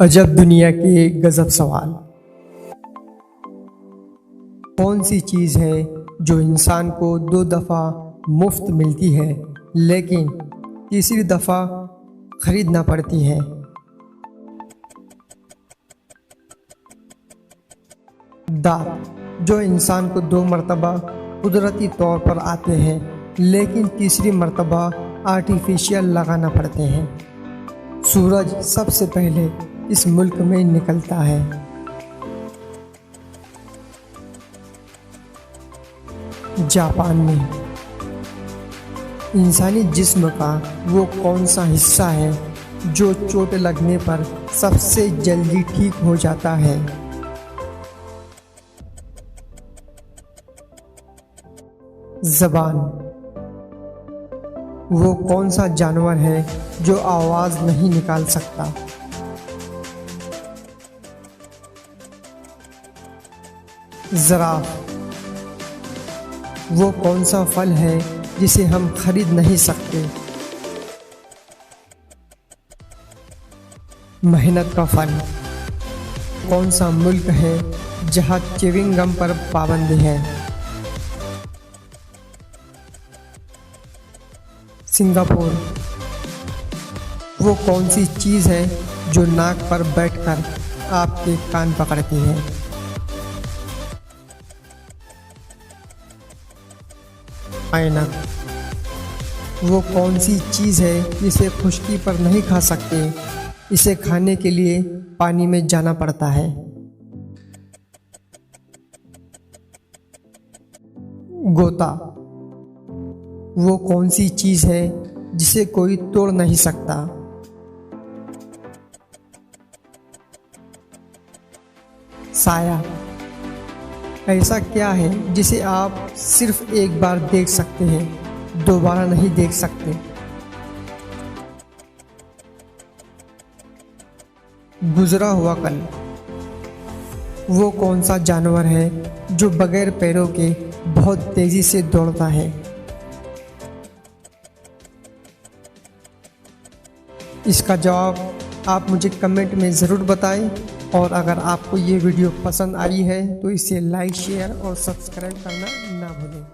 अजब दुनिया के गजब सवाल। कौन सी चीज़ है जो इंसान को 2 दफ़ा मुफ्त मिलती है लेकिन तीसरी दफ़ा खरीदना पड़ती है? दांत, जो इंसान को 2 मरतबा कुदरती तौर पर आते हैं लेकिन तीसरी मरतबा आर्टिफिशियल लगाना पड़ते हैं। सूरज सबसे पहले इस मुल्क में निकलता है। जापान में। इंसानी जिस्म का वो कौन सा हिस्सा है जो चोट लगने पर सबसे जल्दी ठीक हो जाता है? ज़बान। वो कौन सा जानवर है जो आवाज़ नहीं निकाल सकता? ज़राफ़। वो कौन सा फल है जिसे हम खरीद नहीं सकते? मेहनत का फल। कौन सा मुल्क है जहाँ च्युइंग गम पर पाबंदी है? सिंगापुर। वो कौन सी चीज़ है जो नाक पर बैठकर आपके कान पकड़ती है? ऐनक। वो कौन सी चीज़ है जिसे खुश्की पर नहीं खा सकते, इसे खाने के लिए पानी में जाना पड़ता है? गोता। वो कौन सी चीज़ है जिसे कोई तोड़ नहीं सकता? साया। ऐसा क्या है जिसे आप सिर्फ एक बार देख सकते हैं, दोबारा नहीं देख सकते? गुजरा हुआ कल। वो कौन सा जानवर है जो बगैर पैरों के बहुत तेज़ी से दौड़ता है? इसका जवाब आप मुझे कमेंट में ज़रूर बताएं और अगर आपको ये वीडियो पसंद आई है तो इसे लाइक, शेयर और सब्सक्राइब करना ना भूलें।